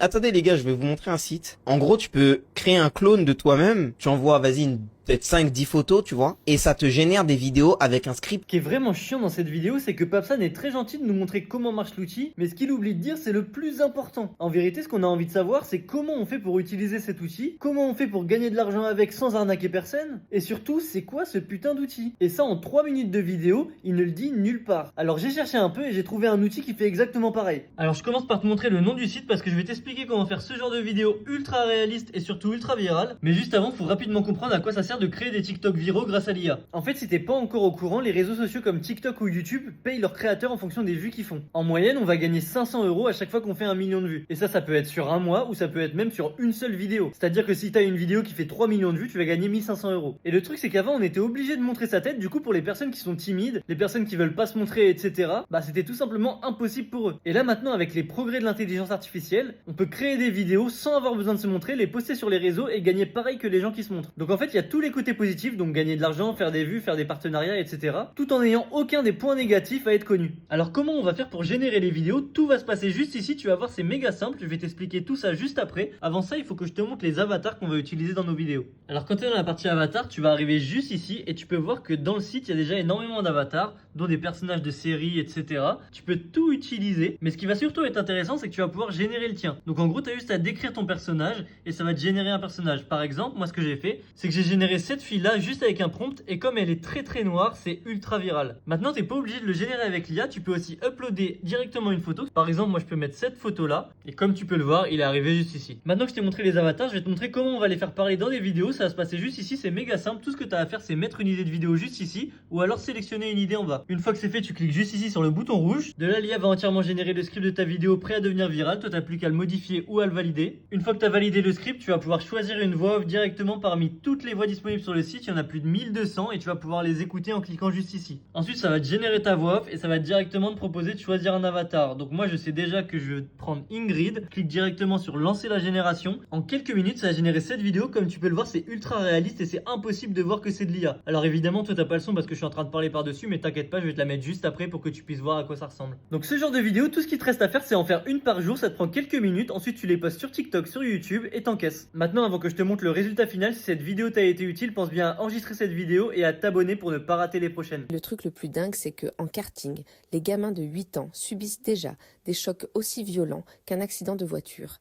Attendez les gars, je vais vous montrer un site. En gros, tu peux créer un clone de toi-même. Tu envoies, vas-y, peut-être 5-10 photos, tu vois. Et ça te génère des vidéos avec un script. Ce qui est vraiment chiant dans cette vidéo, c'est que Papsan est très gentil de nous montrer comment marche l'outil, mais ce qu'il oublie de dire, c'est le plus important. En vérité, ce qu'on a envie de savoir, c'est comment on fait pour utiliser cet outil, comment on fait pour gagner de l'argent avec sans arnaquer personne, et surtout, c'est quoi ce putain d'outil. Et ça, en 3 minutes de vidéo, il ne le dit nulle part. Alors j'ai cherché un peu et j'ai trouvé un outil qui fait exactement pareil. Alors je commence par te montrer le nom du site parce que je vais t'expliquer comment faire ce genre de vidéo ultra réaliste et surtout ultra virale. Mais juste avant, faut rapidement comprendre à quoi ça sert de créer des TikTok viraux grâce à l'IA. En fait, si t'es pas encore au courant, les réseaux sociaux comme TikTok ou YouTube payent leurs créateurs en fonction des vues qu'ils font. En moyenne, on va gagner 500 € à chaque fois qu'on fait 1 million de vues. Et ça peut être sur un mois ou ça peut être même sur une seule vidéo. C'est-à-dire que si t'as une vidéo qui fait 3 millions de vues, tu vas gagner 1500 €. Et le truc, c'est qu'avant, on était obligé de montrer sa tête. Du coup, pour les personnes qui sont timides, les personnes qui veulent pas se montrer, etc., bah c'était tout simplement impossible pour eux. Et là, maintenant, avec les progrès de l'intelligence artificielle, on peut créer des vidéos sans avoir besoin de se montrer, les poster sur les réseaux et gagner pareil que les gens qui se montrent. Donc en fait, il y a tous les côtés positifs, donc gagner de l'argent, faire des vues, faire des partenariats, etc., tout en n'ayant aucun des points négatifs à être connu. Alors comment on va faire pour générer les vidéos? Tout va se passer juste ici, tu vas voir, c'est méga simple, je vais t'expliquer tout ça juste après. Avant ça, il faut que je te montre les avatars qu'on va utiliser dans nos vidéos. Alors quand tu es dans la partie avatar, tu vas arriver juste ici et tu peux voir que dans le site, il y a déjà énormément d'avatars, dont des personnages de séries, etc. Tu peux tout utiliser, mais ce qui va surtout être intéressant, c'est que tu vas pouvoir générer le tien. Donc en gros, tu as juste à décrire ton personnage et ça va te générer un personnage. Par exemple, moi ce que j'ai fait, c'est que j'ai généré cette fille là juste avec un prompt et comme elle est très noire, c'est ultra viral. Maintenant, t'es pas obligé de le générer avec l'IA, tu peux aussi uploader directement une photo. Par exemple, moi je peux mettre cette photo là et comme tu peux le voir, il est arrivé juste ici. Maintenant que je t'ai montré les avatars, je vais te montrer comment on va les faire parler dans des vidéos. Ça va se passer juste ici, c'est méga simple. Tout ce que tu as à faire, c'est mettre une idée de vidéo juste ici ou alors sélectionner une idée en bas. Une fois que c'est fait, tu cliques juste ici sur le bouton rouge. De là, l'IA va entièrement générer le script de ta vidéo prêt à devenir viral. Toi, t'as plus qu'à le modifier ou à le valider. Une fois que tu as validé le script, tu vas pouvoir choisir une voix off directement parmi toutes les voix disponibles sur le site. Il y en a plus de 1200 et tu vas pouvoir les écouter en cliquant juste ici. Ensuite, ça va te générer ta voix off et ça va directement te proposer de choisir un avatar. Donc moi, je sais déjà que je vais prendre Ingrid. Clique directement sur lancer la génération. En quelques minutes, ça va générer cette vidéo. Comme tu peux le voir, c'est ultra réaliste et c'est impossible de voir que c'est de l'IA. Alors évidemment, toi, t'as pas le son parce que je suis en train de parler par-dessus, mais t'inquiète pas, je vais te la mettre juste après pour que tu puisses voir à quoi ça ressemble. Donc ce genre de vidéo, tout ce qui te reste à faire, c'est en faire une par jour. Ça te prend quelques minutes. Ensuite, tu les postes sur TikTok, sur YouTube et t'encaisses. Maintenant, avant que je te montre le résultat final, si cette vidéo t'a été utile, pense bien à enregistrer cette vidéo et à t'abonner pour ne pas rater les prochaines. Le truc le plus dingue, c'est qu'en karting, les gamins de 8 ans subissent déjà des chocs aussi violents qu'un accident de voiture.